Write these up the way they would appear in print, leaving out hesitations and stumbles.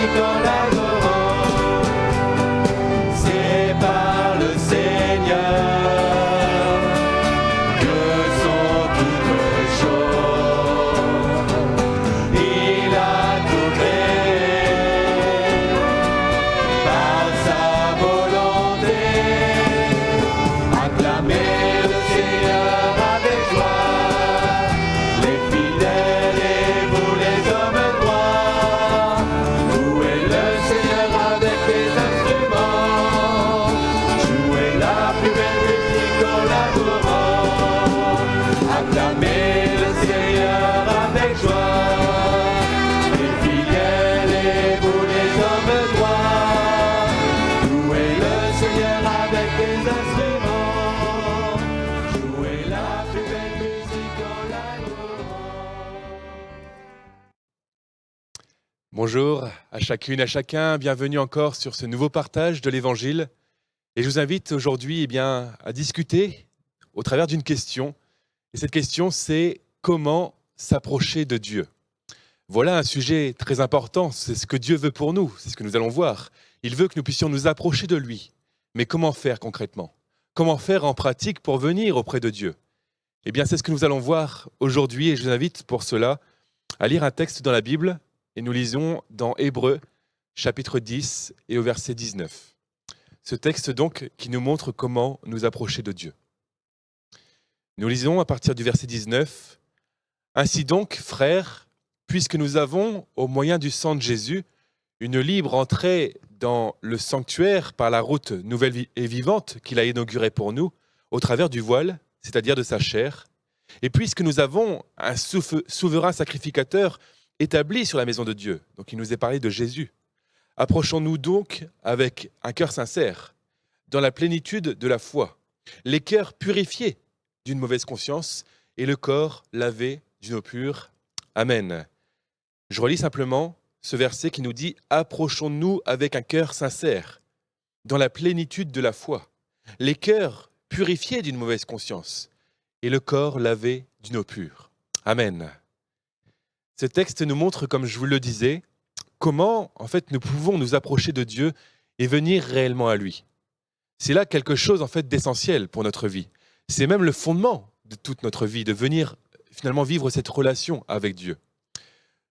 musique en l'adorant. C'est par le Seigneur que sont toutes choses. Il a tout créé par sa volonté. Acclamez le Seigneur avec joie, les fidèles et vous les hommes droits. Louez le Seigneur avec les instruments, jouez la plus belle musique en l'adorant. Acclamez le Seigneur avec joie, les fidèles et vous les hommes droits. Louez le Seigneur avec les instruments, jouez la plus belle musique en l'adorant. Bonjour à chacune, à chacun, bienvenue encore sur ce nouveau partage de l'Évangile. Et je vous invite aujourd'hui à discuter au travers d'une question. Et cette question, c'est comment s'approcher de Dieu. Voilà un sujet très important, c'est ce que Dieu veut pour nous, c'est ce que nous allons voir. Il veut que nous puissions nous approcher de lui. Mais comment faire concrètement ? Comment faire en pratique pour venir auprès de Dieu ? Eh bien, c'est ce que nous allons voir aujourd'hui et je vous invite pour cela à lire un texte dans la Bible. Et nous lisons dans Hébreux, chapitre 10 et au verset 19. Ce texte donc qui nous montre comment nous approcher de Dieu. Nous lisons à partir du verset 19. « Ainsi donc, frères, puisque nous avons, au moyen du sang de Jésus, une libre entrée dans le sanctuaire par la route nouvelle et vivante qu'il a inaugurée pour nous, au travers du voile, c'est-à-dire de sa chair, et puisque nous avons un souverain sacrificateur établi sur la maison de Dieu. » Donc il nous est parlé de Jésus. « Approchons-nous donc avec un cœur sincère, dans la plénitude de la foi, les cœurs purifiés d'une mauvaise conscience et le corps lavé d'une eau pure. Amen. » Je relis simplement ce verset qui nous dit « Approchons-nous avec un cœur sincère, dans la plénitude de la foi, les cœurs purifiés d'une mauvaise conscience et le corps lavé d'une eau pure. Amen. » Ce texte nous montre, comme je vous le disais, comment en fait nous pouvons nous approcher de Dieu et venir réellement à lui. C'est là quelque chose en fait d'essentiel pour notre vie. C'est même le fondement de toute notre vie, de venir finalement vivre cette relation avec Dieu.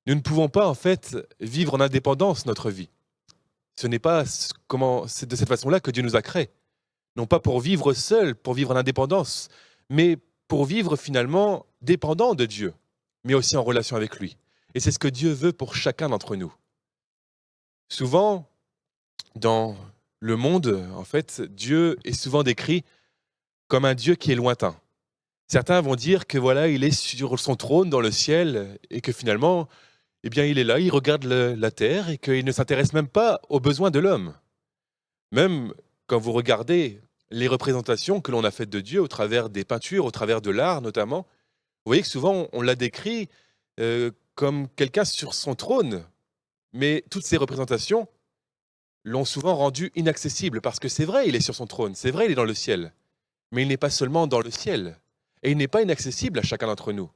Nous ne pouvons pas en fait vivre en indépendance notre vie. Ce n'est pas c'est de cette façon-là que Dieu nous a créés. Non pas pour vivre seul, pour vivre en indépendance, mais pour vivre finalement dépendant de Dieu, mais aussi en relation avec lui. Et c'est ce que Dieu veut pour chacun d'entre nous. Souvent, dans le monde, en fait, Dieu est souvent décrit comme un Dieu qui est lointain. Certains vont dire que voilà, il est sur son trône dans le ciel et que finalement, eh bien, il est là, il regarde la terre et qu'il ne s'intéresse même pas aux besoins de l'homme. Même quand vous regardez les représentations que l'on a faites de Dieu au travers des peintures, au travers de l'art notamment, vous voyez que souvent on l'a décrit comme quelqu'un sur son trône, mais toutes ces représentations l'ont souvent rendu inaccessible parce que c'est vrai, il est sur son trône, c'est vrai, il est dans le ciel, mais il n'est pas seulement dans le ciel et il n'est pas inaccessible à chacun d'entre nous.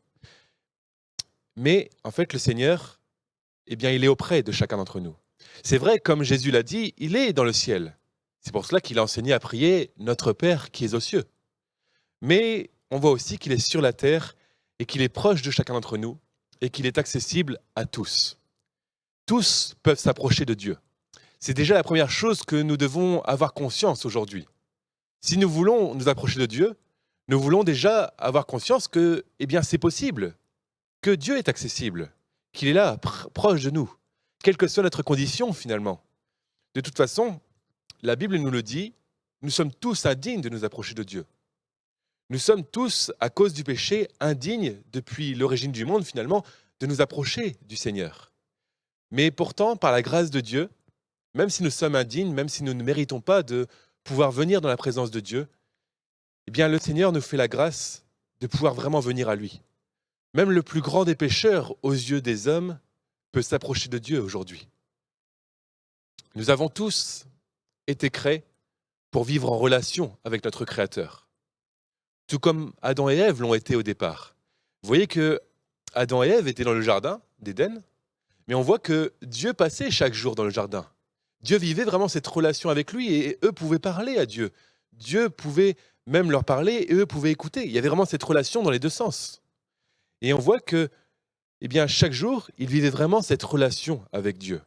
Mais en fait, le Seigneur, eh bien, il est auprès de chacun d'entre nous. C'est vrai, comme Jésus l'a dit, il est dans le ciel. C'est pour cela qu'il a enseigné à prier notre Père qui est aux cieux. Mais on voit aussi qu'il est sur la terre et qu'il est proche de chacun d'entre nous et qu'il est accessible à tous. Tous peuvent s'approcher de Dieu. C'est déjà la première chose que nous devons avoir conscience aujourd'hui. Si nous voulons nous approcher de Dieu, nous voulons déjà avoir conscience que, eh bien, c'est possible, que Dieu est accessible, qu'il est là, proche de nous, quelle que soit notre condition finalement. De toute façon, la Bible nous le dit, nous sommes tous indignes de nous approcher de Dieu. Nous sommes tous, à cause du péché, indignes, depuis l'origine du monde finalement, de nous approcher du Seigneur. Mais pourtant, par la grâce de Dieu, même si nous sommes indignes, même si nous ne méritons pas de pouvoir venir dans la présence de Dieu, eh bien le Seigneur nous fait la grâce de pouvoir vraiment venir à lui. Même le plus grand des pécheurs, aux yeux des hommes, peut s'approcher de Dieu aujourd'hui. Nous avons tous été créés pour vivre en relation avec notre Créateur. Tout comme Adam et Ève l'ont été au départ. Vous voyez que Adam et Ève étaient dans le jardin d'Éden, Mais on voit que Dieu passait chaque jour dans le jardin. Dieu vivait vraiment cette relation avec lui et eux pouvaient parler à Dieu. Dieu pouvait même leur parler et eux pouvaient écouter. Il y avait vraiment cette relation dans les deux sens. Et on voit que, eh bien, chaque jour, ils vivaient vraiment cette relation avec Dieu.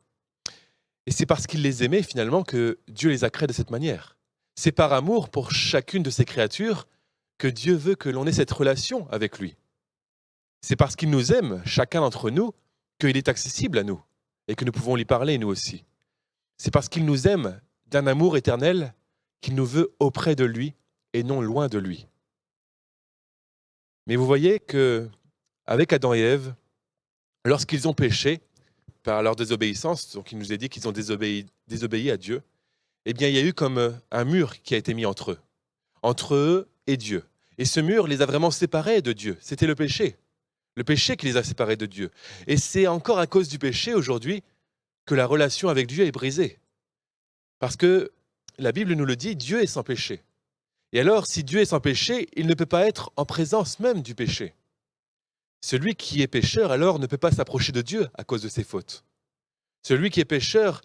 Et c'est parce qu'il les aimait finalement que Dieu les a créés de cette manière. C'est par amour pour chacune de ses créatures que Dieu veut que l'on ait cette relation avec lui. C'est parce qu'il nous aime, chacun d'entre nous, qu'il est accessible à nous et que nous pouvons lui parler nous aussi. C'est parce qu'il nous aime d'un amour éternel qu'il nous veut auprès de lui et non loin de lui. Mais vous voyez que avec Adam et Ève, lorsqu'ils ont péché par leur désobéissance, donc il nous est dit qu'ils ont désobéi à Dieu, eh bien il y a eu comme un mur qui a été mis entre eux et Dieu. Et ce mur les a vraiment séparés de Dieu. C'était le péché qui les a séparés de Dieu. Et c'est encore à cause du péché aujourd'hui que la relation avec Dieu est brisée. Parce que la Bible nous le dit, Dieu est sans péché. Et alors, si Dieu est sans péché, il ne peut pas être en présence même du péché. Celui qui est pécheur, alors, ne peut pas s'approcher de Dieu à cause de ses fautes. Celui qui est pécheur,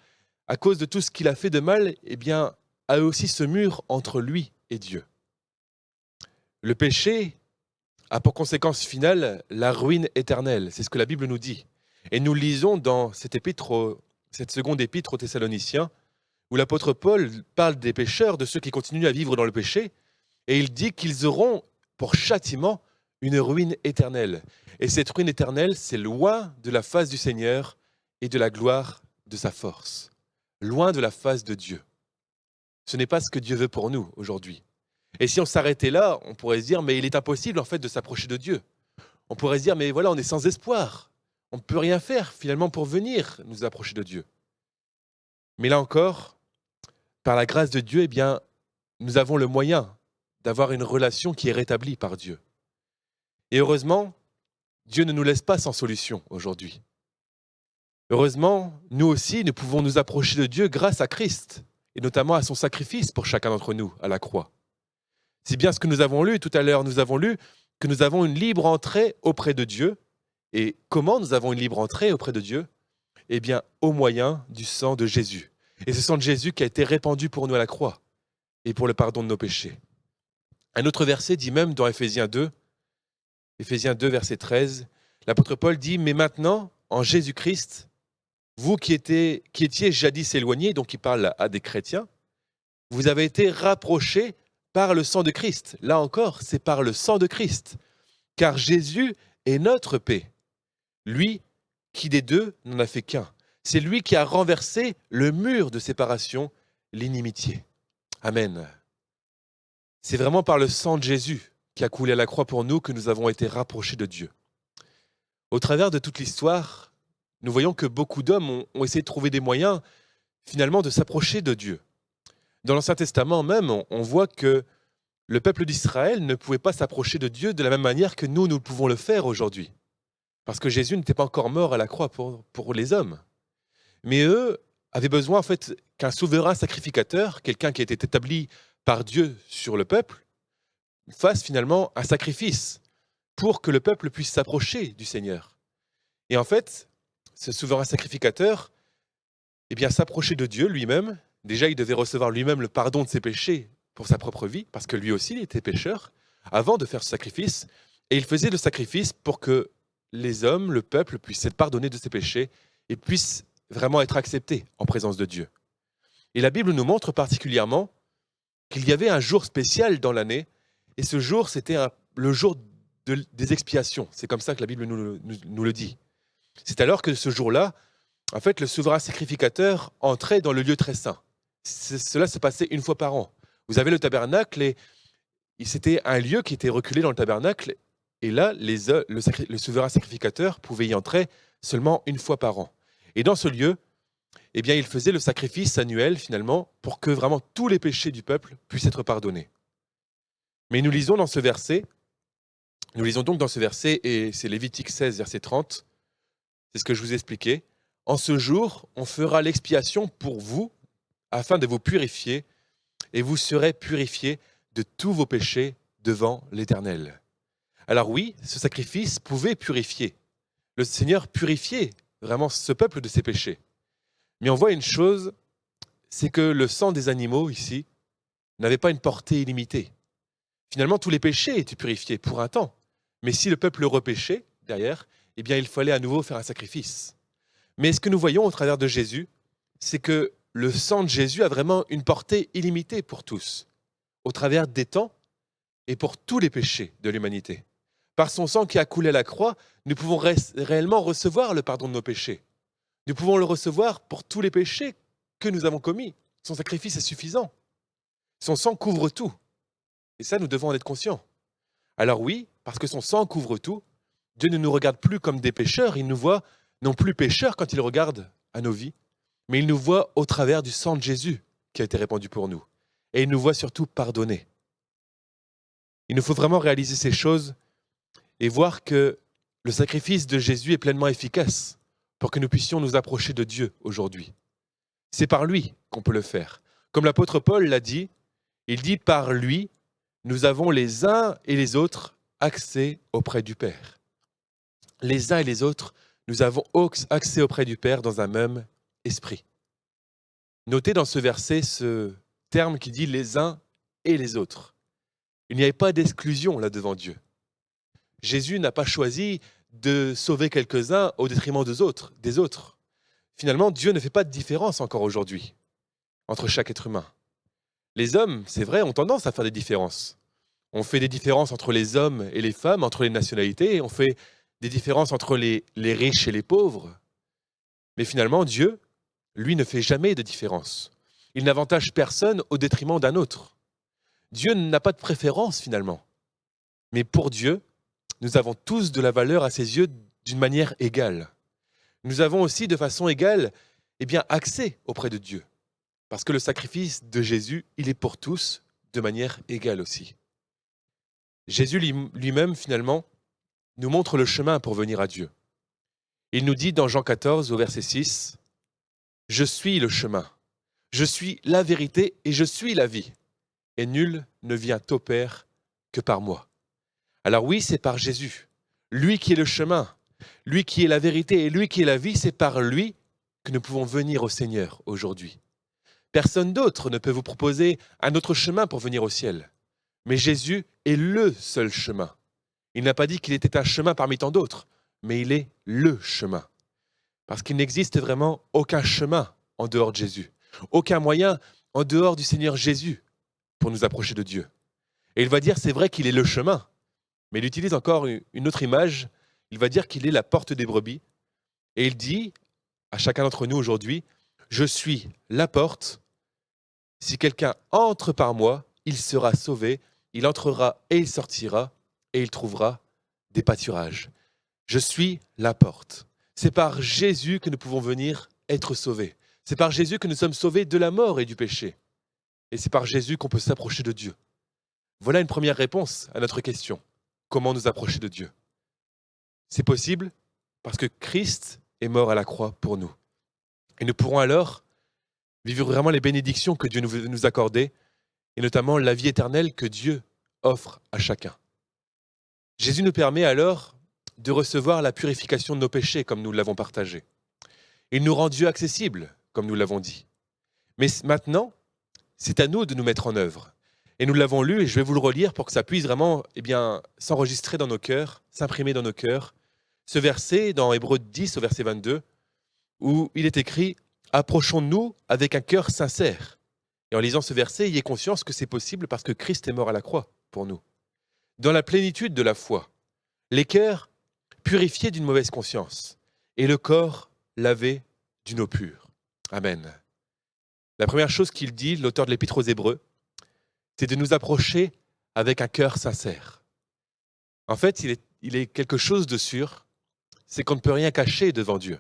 à cause de tout ce qu'il a fait de mal, eh bien, a aussi ce mur entre lui et Dieu. Le péché a pour conséquence finale la ruine éternelle. C'est ce que la Bible nous dit. Et nous lisons dans cette seconde épître aux Thessaloniciens, où l'apôtre Paul parle des pécheurs, de ceux qui continuent à vivre dans le péché, et il dit qu'ils auront pour châtiment une ruine éternelle. Et cette ruine éternelle, c'est loin de la face du Seigneur et de la gloire de sa force. Loin de la face de Dieu. Ce n'est pas ce que Dieu veut pour nous aujourd'hui. Et si on s'arrêtait là, on pourrait se dire, mais il est impossible en fait de s'approcher de Dieu. On pourrait se dire, mais voilà, on est sans espoir. On ne peut rien faire finalement pour venir nous approcher de Dieu. Mais là encore, par la grâce de Dieu, eh bien, nous avons le moyen d'avoir une relation qui est rétablie par Dieu. Et heureusement, Dieu ne nous laisse pas sans solution aujourd'hui. Heureusement, nous aussi, nous pouvons nous approcher de Dieu grâce à Christ, et notamment à son sacrifice pour chacun d'entre nous à la croix. C'est bien ce que nous avons lu tout à l'heure. Nous avons lu que nous avons une libre entrée auprès de Dieu. Et comment nous avons une libre entrée auprès de Dieu ? Eh bien, au moyen du sang de Jésus. Et ce sang de Jésus qui a été répandu pour nous à la croix et pour le pardon de nos péchés. Un autre verset dit même dans Éphésiens 2, verset 13, l'apôtre Paul dit « Mais maintenant, en Jésus-Christ, vous qui étiez jadis éloignés, donc il parle à des chrétiens, vous avez été rapprochés par le sang de Christ. » Là encore, c'est par le sang de Christ. Car Jésus est notre paix. Lui qui des deux n'en a fait qu'un. C'est lui qui a renversé le mur de séparation, l'inimitié. Amen. C'est vraiment par le sang de Jésus qui a coulé à la croix pour nous que nous avons été rapprochés de Dieu. Au travers de toute l'histoire, nous voyons que beaucoup d'hommes ont essayé de trouver des moyens, finalement, de s'approcher de Dieu. Dans l'Ancien Testament même, on voit que le peuple d'Israël ne pouvait pas s'approcher de Dieu de la même manière que nous pouvons le faire aujourd'hui. Parce que Jésus n'était pas encore mort à la croix pour les hommes. Mais eux avaient besoin en fait qu'un souverain sacrificateur, quelqu'un qui était établi par Dieu sur le peuple, fasse finalement un sacrifice pour que le peuple puisse s'approcher du Seigneur. Et en fait, ce souverain sacrificateur, eh bien, s'approchait de Dieu lui-même. Déjà, il devait recevoir lui-même le pardon de ses péchés pour sa propre vie, parce que lui aussi, il était pécheur, avant de faire ce sacrifice. Et il faisait le sacrifice pour que les hommes, le peuple, puissent être pardonnés de ses péchés et puissent vraiment être acceptés en présence de Dieu. Et la Bible nous montre particulièrement qu'il y avait un jour spécial dans l'année, et ce jour, c'était le jour des expiations. C'est comme ça que la Bible nous le dit. C'est alors que ce jour-là, en fait, le souverain sacrificateur entrait dans le lieu très saint. Cela se passait une fois par an. Vous avez le tabernacle, et c'était un lieu qui était reculé dans le tabernacle, et là, le souverain sacrificateur pouvait y entrer seulement une fois par an. Et dans ce lieu, eh bien, il faisait le sacrifice annuel, finalement, pour que vraiment tous les péchés du peuple puissent être pardonnés. Mais nous lisons donc dans ce verset, et c'est Lévitique 16, verset 30, c'est ce que je vous ai expliqué. « En ce jour, on fera l'expiation pour vous, afin de vous purifier, et vous serez purifiés de tous vos péchés devant l'Éternel. » Alors oui, ce sacrifice pouvait purifier. Le Seigneur purifiait vraiment ce peuple de ses péchés. Mais on voit une chose, c'est que le sang des animaux ici n'avait pas une portée illimitée. Finalement, tous les péchés étaient purifiés pour un temps. Mais si le peuple repêchait derrière, eh bien, il fallait à nouveau faire un sacrifice. Mais ce que nous voyons au travers de Jésus, c'est que le sang de Jésus a vraiment une portée illimitée pour tous, au travers des temps et pour tous les péchés de l'humanité. Par son sang qui a coulé à la croix, nous pouvons réellement recevoir le pardon de nos péchés. Nous pouvons le recevoir pour tous les péchés que nous avons commis. Son sacrifice est suffisant. Son sang couvre tout. Et ça, nous devons en être conscients. Alors oui, parce que son sang couvre tout, Dieu ne nous regarde plus comme des pécheurs, il nous voit non plus pécheurs quand il regarde à nos vies, mais il nous voit au travers du sang de Jésus qui a été répandu pour nous. Et il nous voit surtout pardonnés. Il nous faut vraiment réaliser ces choses et voir que le sacrifice de Jésus est pleinement efficace pour que nous puissions nous approcher de Dieu aujourd'hui. C'est par lui qu'on peut le faire. Comme l'apôtre Paul l'a dit, il dit par lui, nous avons les uns et les autres accès auprès du Père. Les uns et les autres, nous avons accès auprès du Père dans un même esprit. Notez dans ce verset ce terme qui dit les uns et les autres. Il n'y avait pas d'exclusion là devant Dieu. Jésus n'a pas choisi de sauver quelques-uns au détriment des autres. Finalement, Dieu ne fait pas de différence encore aujourd'hui entre chaque être humain. Les hommes, c'est vrai, ont tendance à faire des différences. On fait des différences entre les hommes et les femmes, entre les nationalités, on fait des différences entre les riches et les pauvres. Mais finalement, Dieu, lui, ne fait jamais de différence. Il n'avantage personne au détriment d'un autre. Dieu n'a pas de préférence finalement. Mais pour Dieu, nous avons tous de la valeur à ses yeux d'une manière égale. Nous avons aussi de façon égale accès auprès de Dieu. Parce que le sacrifice de Jésus, il est pour tous de manière égale aussi. Jésus lui-même, finalement, nous montre le chemin pour venir à Dieu. Il nous dit dans Jean 14, au verset 6, « Je suis le chemin, je suis la vérité et je suis la vie. Et nul ne vient au Père que par moi. » Alors oui, c'est par Jésus, lui qui est le chemin, lui qui est la vérité et lui qui est la vie, c'est par lui que nous pouvons venir au Seigneur aujourd'hui. Personne d'autre ne peut vous proposer un autre chemin pour venir au ciel. Mais Jésus est le seul chemin. Il n'a pas dit qu'il était un chemin parmi tant d'autres, mais il est le chemin. Parce qu'il n'existe vraiment aucun chemin en dehors de Jésus, aucun moyen en dehors du Seigneur Jésus pour nous approcher de Dieu. Et il va dire, c'est vrai qu'il est le chemin, mais il utilise encore une autre image, il va dire qu'il est la porte des brebis, et il dit à chacun d'entre nous aujourd'hui, « Je suis la porte, si quelqu'un entre par moi, il sera sauvé, il entrera et il sortira, et il trouvera des pâturages. Je suis la porte. » C'est par Jésus que nous pouvons venir être sauvés. C'est par Jésus que nous sommes sauvés de la mort et du péché. Et c'est par Jésus qu'on peut s'approcher de Dieu. Voilà une première réponse à notre question. Comment nous approcher de Dieu? C'est possible parce que Christ est mort à la croix pour nous. Et nous pourrons alors vivre vraiment les bénédictions que Dieu veut nous accorder, et notamment la vie éternelle que Dieu offre à chacun. Jésus nous permet alors de recevoir la purification de nos péchés, comme nous l'avons partagé. Il nous rend Dieu accessible, comme nous l'avons dit. Mais maintenant, c'est à nous de nous mettre en œuvre. Et nous l'avons lu, et je vais vous le relire pour que ça puisse vraiment s'enregistrer dans nos cœurs, s'imprimer dans nos cœurs. Ce verset, dans Hébreux 10, au verset 22, où il est écrit « Approchons-nous avec un cœur sincère ». Et en lisant ce verset, ayez conscience que c'est possible parce que Christ est mort à la croix pour nous. Dans la plénitude de la foi, les cœurs purifiés d'une mauvaise conscience et le corps lavé d'une eau pure. Amen. La première chose qu'il dit, l'auteur de l'Épître aux Hébreux, c'est de nous approcher avec un cœur sincère. En fait, il est quelque chose de sûr, c'est qu'on ne peut rien cacher devant Dieu.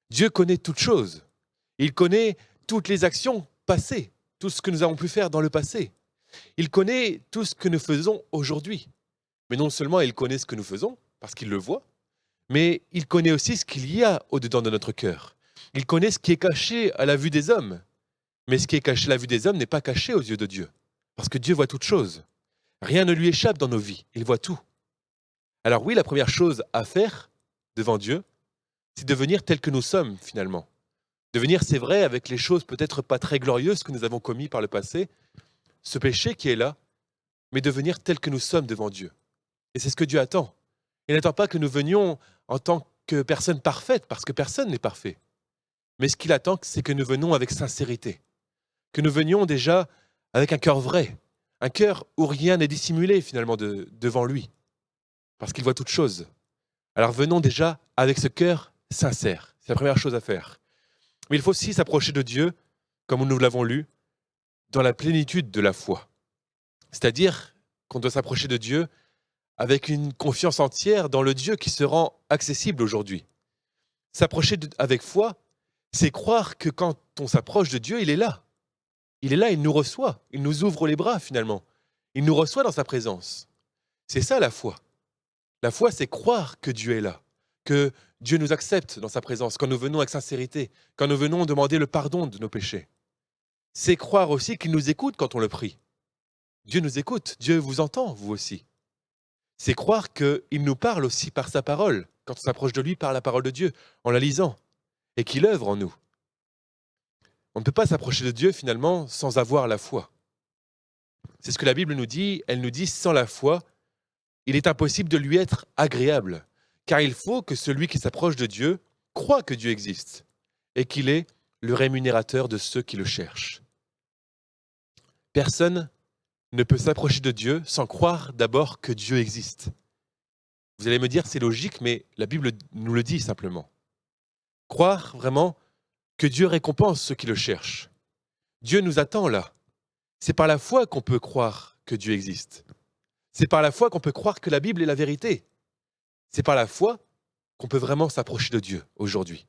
Dieu connaît toutes choses. Il connaît toutes les actions passées, tout ce que nous avons pu faire dans le passé. Il connaît tout ce que nous faisons aujourd'hui. Mais non seulement il connaît ce que nous faisons, parce qu'il le voit, mais il connaît aussi ce qu'il y a au-dedans de notre cœur. Il connaît ce qui est caché à la vue des hommes. Mais ce qui est caché à la vue des hommes n'est pas caché aux yeux de Dieu. Parce que Dieu voit toutes choses. Rien ne lui échappe dans nos vies. Il voit tout. Alors oui, la première chose à faire devant Dieu, c'est devenir tel que nous sommes finalement. Devenir, c'est vrai, avec les choses peut-être pas très glorieuses que nous avons commises par le passé, ce péché qui est là, mais devenir tel que nous sommes devant Dieu. Et c'est ce que Dieu attend. Il n'attend pas que nous venions en tant que personnes parfaites, parce que personne n'est parfait. Mais ce qu'il attend, c'est que nous venions avec sincérité, que nous venions déjà avec un cœur vrai, un cœur où rien n'est dissimulé finalement devant lui, parce qu'il voit toutes choses. Alors venons déjà avec ce cœur sincère, c'est la première chose à faire. Mais il faut aussi s'approcher de Dieu, comme nous l'avons lu, dans la plénitude de la foi. C'est-à-dire qu'on doit s'approcher de Dieu avec une confiance entière dans le Dieu qui se rend accessible aujourd'hui. S'approcher avec foi, c'est croire que quand on s'approche de Dieu, il est là. Il est là, il nous reçoit, il nous ouvre les bras finalement. Il nous reçoit dans sa présence. C'est ça la foi. La foi, c'est croire que Dieu est là, que Dieu nous accepte dans sa présence, quand nous venons avec sincérité, quand nous venons demander le pardon de nos péchés. C'est croire aussi qu'il nous écoute quand on le prie. Dieu nous écoute, Dieu vous entend, vous aussi. C'est croire qu'il nous parle aussi par sa parole, quand on s'approche de lui par la parole de Dieu, en la lisant, et qu'il œuvre en nous. On ne peut pas s'approcher de Dieu finalement sans avoir la foi. C'est ce que la Bible nous dit, elle nous dit sans la foi, il est impossible de lui être agréable, car il faut que celui qui s'approche de Dieu croit que Dieu existe, et qu'il est le rémunérateur de ceux qui le cherchent. Personne ne peut s'approcher de Dieu sans croire d'abord que Dieu existe. Vous allez me dire, c'est logique, mais la Bible nous le dit simplement. Croire vraiment que Dieu récompense ceux qui le cherchent. Dieu nous attend là. C'est par la foi qu'on peut croire que Dieu existe. C'est par la foi qu'on peut croire que la Bible est la vérité. C'est par la foi qu'on peut vraiment s'approcher de Dieu aujourd'hui.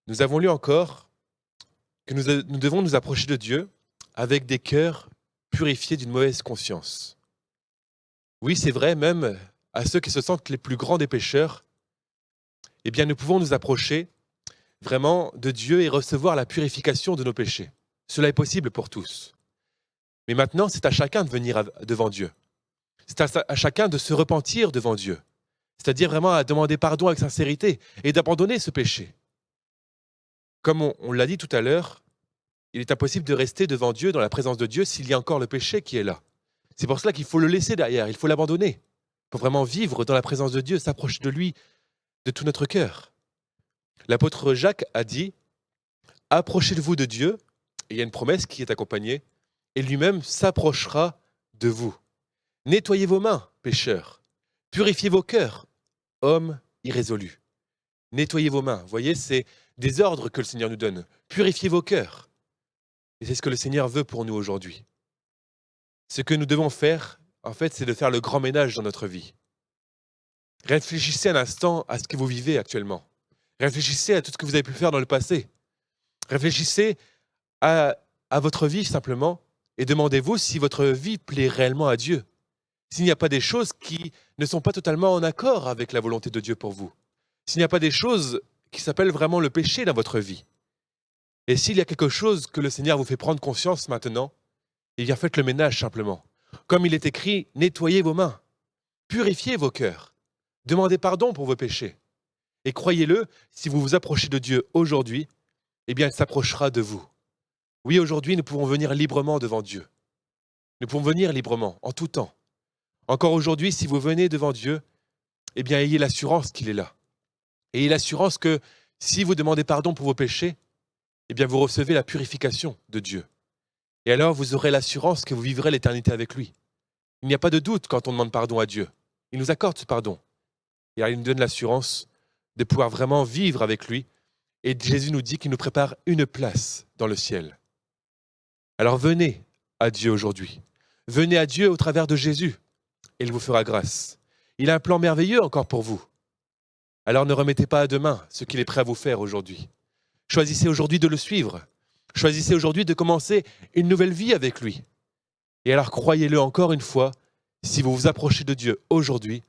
Nous avons lu encore que nous devons nous approcher de Dieu avec des cœurs purifiés d'une mauvaise conscience. Oui, c'est vrai, même à ceux qui se sentent les plus grands des pécheurs, eh bien, nous pouvons nous approcher vraiment de Dieu et recevoir la purification de nos péchés. Cela est possible pour tous. Mais maintenant, c'est à chacun de venir devant Dieu. C'est à chacun de se repentir devant Dieu. C'est-à-dire vraiment à demander pardon avec sincérité et d'abandonner ce péché. Comme on l'a dit tout à l'heure, il est impossible de rester devant Dieu, dans la présence de Dieu, s'il y a encore le péché qui est là. C'est pour cela qu'il faut le laisser derrière, il faut l'abandonner, pour vraiment vivre dans la présence de Dieu, s'approcher de lui de tout notre cœur. L'apôtre Jacques a dit « Approchez-vous de Dieu », et il y a une promesse qui est accompagnée, et lui-même s'approchera de vous. Nettoyez vos mains, pécheurs. Purifiez vos cœurs, hommes irrésolus. Nettoyez vos mains. Vous voyez, c'est des ordres que le Seigneur nous donne. Purifiez vos cœurs. Et c'est ce que le Seigneur veut pour nous aujourd'hui. Ce que nous devons faire, en fait, c'est de faire le grand ménage dans notre vie. Réfléchissez un instant à ce que vous vivez actuellement. Réfléchissez à tout ce que vous avez pu faire dans le passé. Réfléchissez à votre vie simplement et demandez-vous si votre vie plaît réellement à Dieu. S'il n'y a pas des choses qui ne sont pas totalement en accord avec la volonté de Dieu pour vous. S'il n'y a pas des choses qui s'appellent vraiment le péché dans votre vie. Et s'il y a quelque chose que le Seigneur vous fait prendre conscience maintenant, eh bien faites le ménage simplement. Comme il est écrit, nettoyez vos mains, purifiez vos cœurs, demandez pardon pour vos péchés. Et croyez-le, si vous vous approchez de Dieu aujourd'hui, eh bien il s'approchera de vous. Oui, aujourd'hui, nous pouvons venir librement devant Dieu. Nous pouvons venir librement, en tout temps. Encore aujourd'hui, si vous venez devant Dieu, eh bien ayez l'assurance qu'il est là. Ayez l'assurance que si vous demandez pardon pour vos péchés, eh bien vous recevez la purification de Dieu. Et alors vous aurez l'assurance que vous vivrez l'éternité avec lui. Il n'y a pas de doute quand on demande pardon à Dieu. Il nous accorde ce pardon. Et alors il nous donne l'assurance de pouvoir vraiment vivre avec lui. Et Jésus nous dit qu'il nous prépare une place dans le ciel. Alors venez à Dieu aujourd'hui. Venez à Dieu au travers de Jésus. Et il vous fera grâce. Il a un plan merveilleux encore pour vous. Alors ne remettez pas à demain ce qu'il est prêt à vous faire aujourd'hui. Choisissez aujourd'hui de le suivre. Choisissez aujourd'hui de commencer une nouvelle vie avec lui. Et alors croyez-le encore une fois, si vous vous approchez de Dieu aujourd'hui,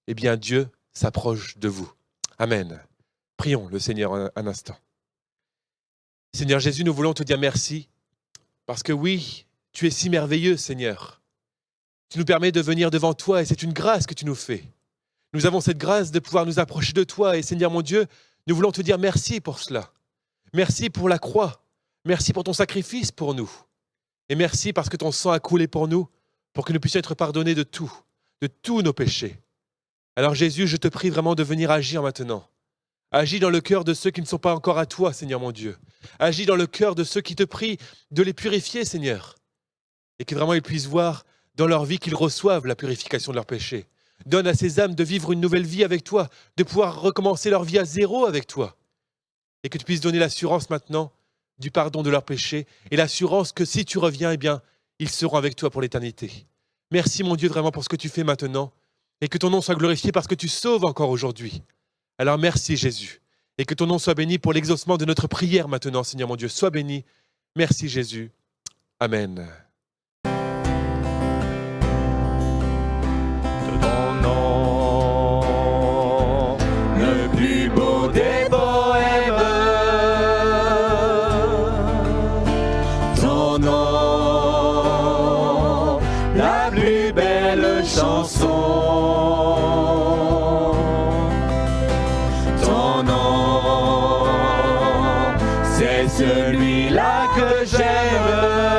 eh bien Dieu s'approche de vous. Amen. Prions le Seigneur un instant. Seigneur Jésus, nous voulons te dire merci, parce que oui, tu es si merveilleux, Seigneur. Tu nous permets de venir devant toi et c'est une grâce que tu nous fais. Nous avons cette grâce de pouvoir nous approcher de toi. Et Seigneur mon Dieu, nous voulons te dire merci pour cela. Merci pour la croix. Merci pour ton sacrifice pour nous. Et merci parce que ton sang a coulé pour nous, pour que nous puissions être pardonnés de tous nos péchés. Alors Jésus, je te prie vraiment de venir agir maintenant. Agis dans le cœur de ceux qui ne sont pas encore à toi, Seigneur mon Dieu. Agis dans le cœur de ceux qui te prient de les purifier, Seigneur. Et que vraiment ils puissent voir dans leur vie qu'ils reçoivent la purification de leurs péchés. Donne à ces âmes de vivre une nouvelle vie avec toi, de pouvoir recommencer leur vie à zéro avec toi. Et que tu puisses donner l'assurance maintenant du pardon de leurs péchés et l'assurance que si tu reviens, eh bien, ils seront avec toi pour l'éternité. Merci mon Dieu vraiment pour ce que tu fais maintenant et que ton nom soit glorifié parce que tu sauves encore aujourd'hui. Alors merci Jésus et que ton nom soit béni pour l'exaucement de notre prière maintenant, Seigneur mon Dieu. Sois béni. Merci Jésus. Amen. Ton nom, le plus beau des poèmes. Ton nom, la plus belle chanson. Ton nom, c'est celui-là que j'aime.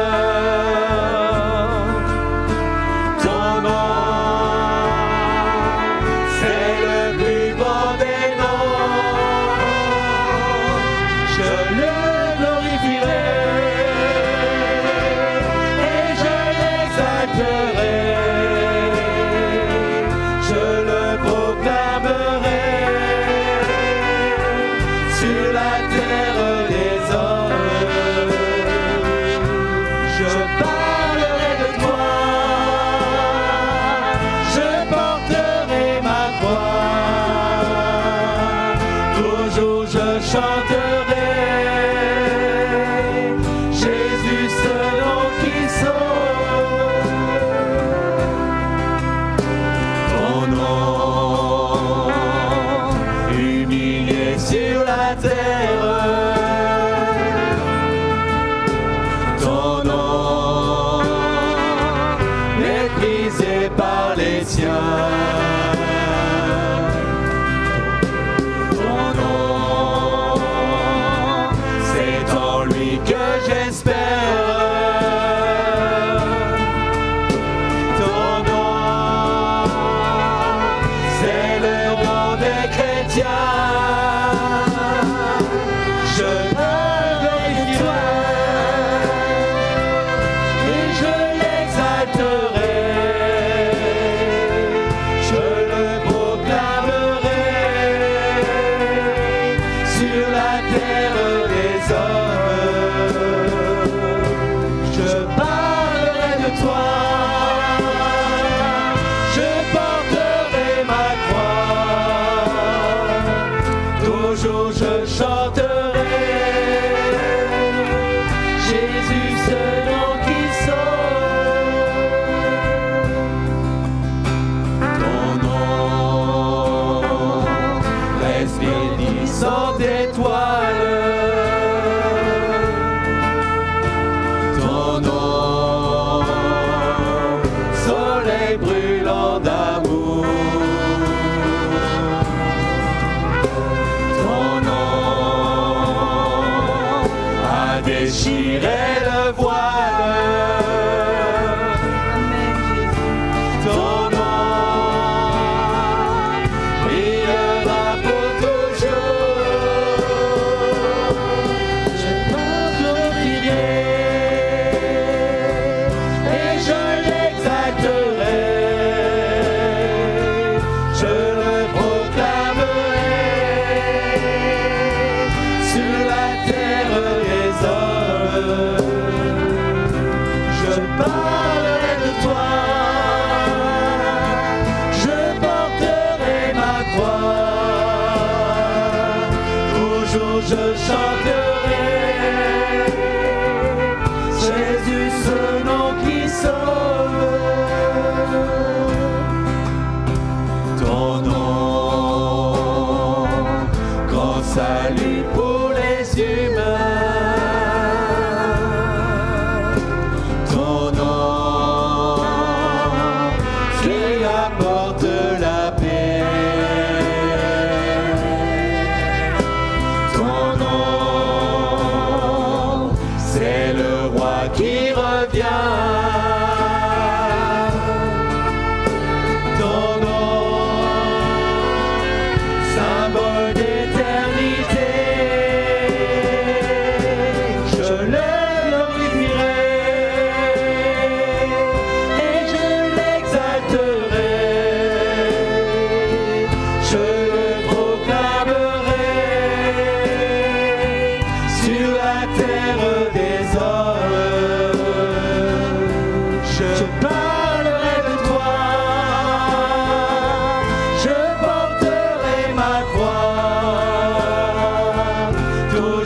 Apporte la paix.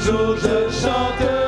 jour je chanterai.